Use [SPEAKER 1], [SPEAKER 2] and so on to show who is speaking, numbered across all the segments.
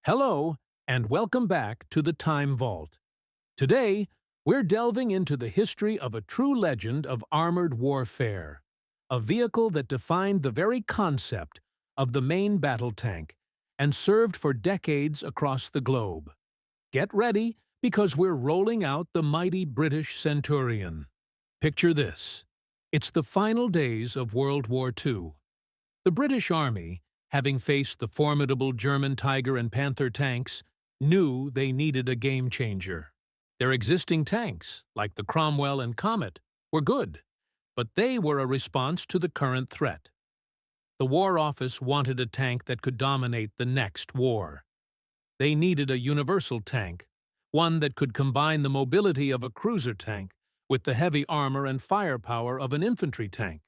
[SPEAKER 1] Hello, and welcome back to the Time Vault. Today, we're delving into the history of a true legend of armored warfare, a vehicle that defined the very concept of the main battle tank and served for decades across the globe. Get ready, because we're rolling out the mighty British Centurion. Picture this. It's the final days of World War II. The British Army, having faced the formidable German Tiger and Panther tanks, knew they needed a game-changer. Their existing tanks, like the Cromwell and Comet, were good, but they were a response to the current threat. The War Office wanted a tank that could dominate the next war. They needed a universal tank, one that could combine the mobility of a cruiser tank with the heavy armor and firepower of an infantry tank.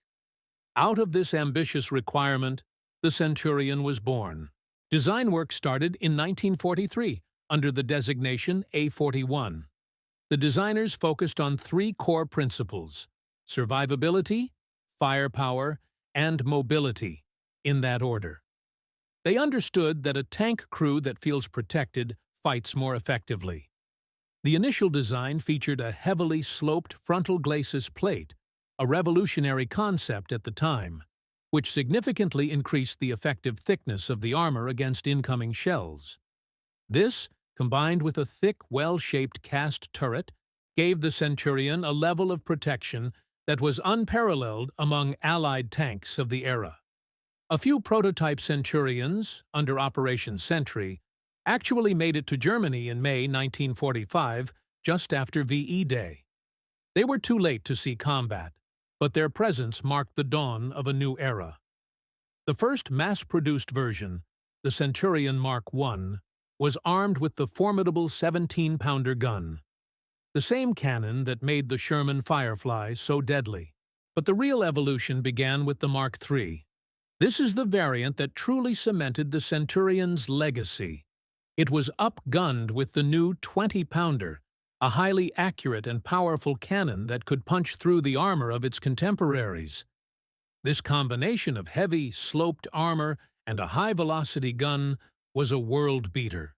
[SPEAKER 1] Out of this ambitious requirement, the Centurion was born. Design work started in 1943 under the designation A41. The designers focused on three core principles: survivability, firepower, and mobility, in that order. They understood that a tank crew that feels protected fights more effectively. The initial design featured a heavily sloped frontal glacis plate, a revolutionary concept at the time, which significantly increased the effective thickness of the armor against incoming shells. This, combined with a thick, well-shaped cast turret, gave the Centurion a level of protection that was unparalleled among Allied tanks of the era. A few prototype Centurions, under Operation Sentry, actually made it to Germany in May 1945, just after VE Day. They were too late to see combat, but their presence marked the dawn of a new era. The first mass-produced version, the Centurion Mark I, was armed with the formidable 17-pounder gun, the same cannon that made the Sherman Firefly so deadly. But the real evolution began with the Mark III. This is the variant that truly cemented the Centurion's legacy. It was up-gunned with the new 20-pounder, a highly accurate and powerful cannon that could punch through the armor of its contemporaries. This combination of heavy, sloped armor and a high-velocity gun was a world-beater.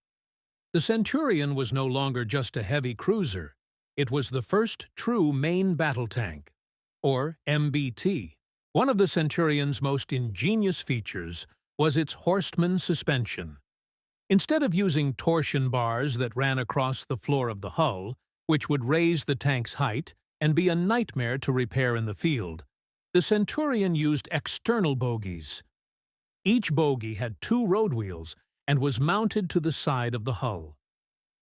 [SPEAKER 1] The Centurion was no longer just a heavy cruiser. It was the first true main battle tank, or MBT. One of the Centurion's most ingenious features was its horseman suspension. Instead of using torsion bars that ran across the floor of the hull, which would raise the tank's height and be a nightmare to repair in the field, the Centurion used external bogies. Each bogie had two road wheels and was mounted to the side of the hull.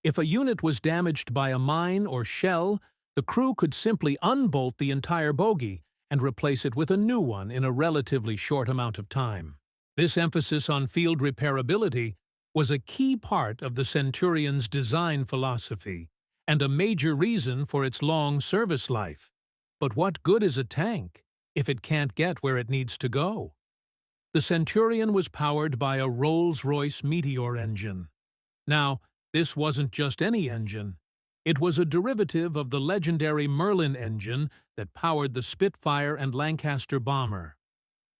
[SPEAKER 1] If a unit was damaged by a mine or shell, the crew could simply unbolt the entire bogie and replace it with a new one in a relatively short amount of time. This emphasis on field repairability was a key part of the Centurion's design philosophy and a major reason for its long service life. But what good is a tank if it can't get where it needs to go? The Centurion was powered by a Rolls-Royce Meteor engine. Now, this wasn't just any engine. It was a derivative of the legendary Merlin engine that powered the Spitfire and Lancaster bomber.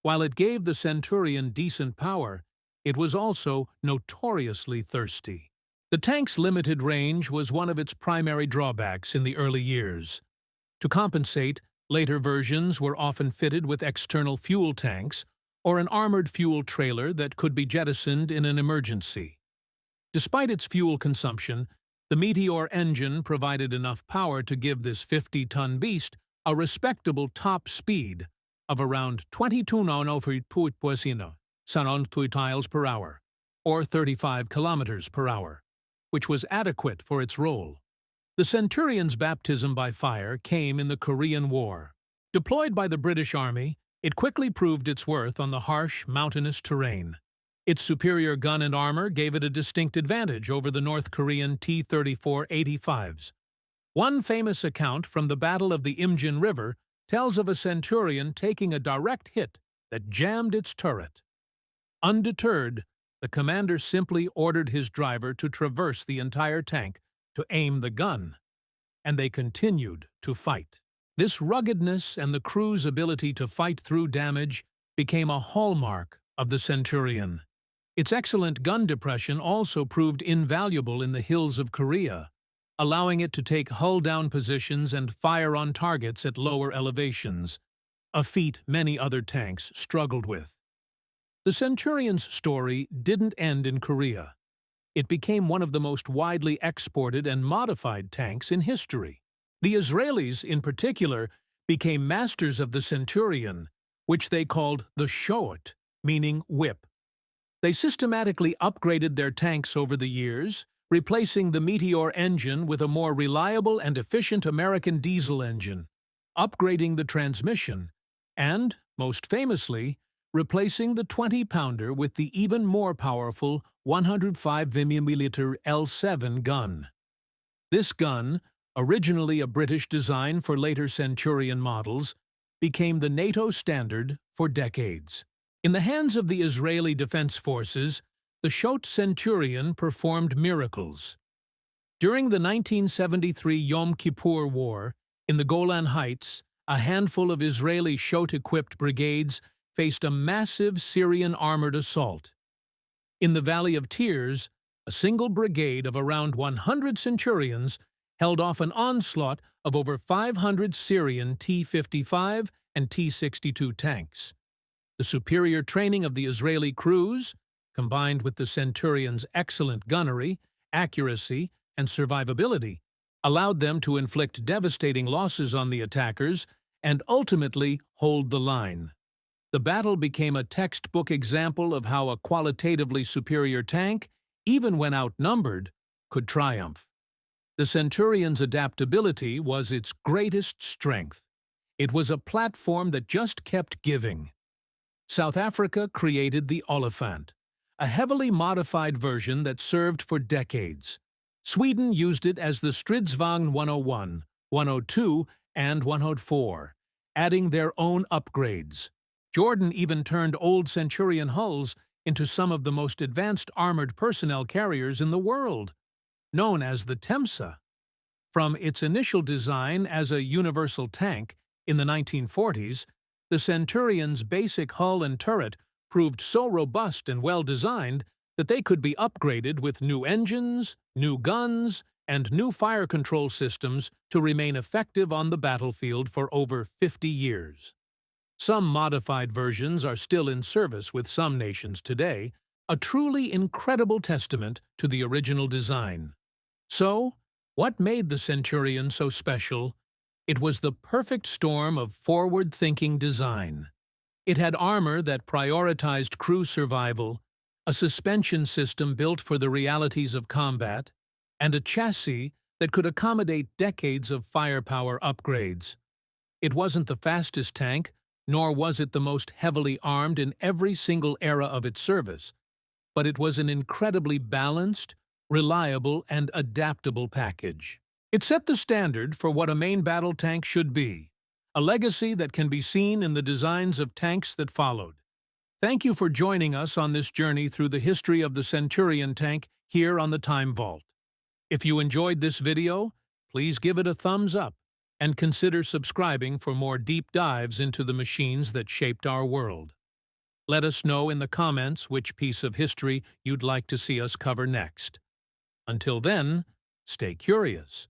[SPEAKER 1] While it gave the Centurion decent power, it was also notoriously thirsty. The tank's limited range was one of its primary drawbacks in the early years. To compensate, later versions were often fitted with external fuel tanks or an armored fuel trailer that could be jettisoned in an emergency. Despite its fuel consumption, the Meteor engine provided enough power to give this 50-ton beast a respectable top speed of around 22 miles per hour, or 35 kilometers per hour, which was adequate for its role. The Centurion's baptism by fire came in the Korean War. Deployed by the British Army, it quickly proved its worth on the harsh, mountainous terrain. Its superior gun and armor gave it a distinct advantage over the North Korean T-34-85s. One famous account from the Battle of the Imjin River tells of a Centurion taking a direct hit that jammed its turret. Undeterred, the commander simply ordered his driver to traverse the entire tank to aim the gun, and they continued to fight. This ruggedness and the crew's ability to fight through damage became a hallmark of the Centurion. Its excellent gun depression also proved invaluable in the hills of Korea, allowing it to take hull-down positions and fire on targets at lower elevations, a feat many other tanks struggled with. The Centurion's story didn't end in Korea. It became one of the most widely exported and modified tanks in history. The Israelis, in particular, became masters of the Centurion, which they called the Shoot, meaning whip. They systematically upgraded their tanks over the years, replacing the Meteor engine with a more reliable and efficient American diesel engine, upgrading the transmission, and, most famously, replacing the 20-pounder with the even more powerful 105mm L7 gun. This gun, originally a British design for later Centurion models, became the NATO standard for decades. In the hands of the Israeli Defense Forces, the Shoot Centurion performed miracles. During the 1973 Yom Kippur War, in the Golan Heights, a handful of Israeli Shoot-equipped brigades faced a massive Syrian armored assault. In the Valley of Tears, a single brigade of around 100 Centurions held off an onslaught of over 500 Syrian T-55 and T-62 tanks. The superior training of the Israeli crews, combined with the Centurion's excellent gunnery, accuracy, and survivability, allowed them to inflict devastating losses on the attackers and ultimately hold the line. The battle became a textbook example of how a qualitatively superior tank, even when outnumbered, could triumph. The Centurion's adaptability was its greatest strength. It was a platform that just kept giving. South Africa created the Oliphant, a heavily modified version that served for decades. Sweden used it as the Stridsvagn 101, 102, and 104, adding their own upgrades. Jordan even turned old Centurion hulls into some of the most advanced armored personnel carriers in the world, known as the Temsa. From its initial design as a universal tank in the 1940s, the Centurion's basic hull and turret proved so robust and well-designed that they could be upgraded with new engines, new guns, and new fire control systems to remain effective on the battlefield for over 50 years. Some modified versions are still in service with some nations today, a truly incredible testament to the original design. So, what made the Centurion so special? It was the perfect storm of forward-thinking design. It had armor that prioritized crew survival, a suspension system built for the realities of combat, and a chassis that could accommodate decades of firepower upgrades. It wasn't the fastest tank, nor was it the most heavily armed in every single era of its service, but it was an incredibly balanced, reliable, and adaptable package. It set the standard for what a main battle tank should be, a legacy that can be seen in the designs of tanks that followed. Thank you for joining us on this journey through the history of the Centurion tank here on the Time Vault. If you enjoyed this video, please give it a thumbs up and consider subscribing for more deep dives into the machines that shaped our world. Let us know in the comments which piece of history you'd like to see us cover next. Until then, stay curious.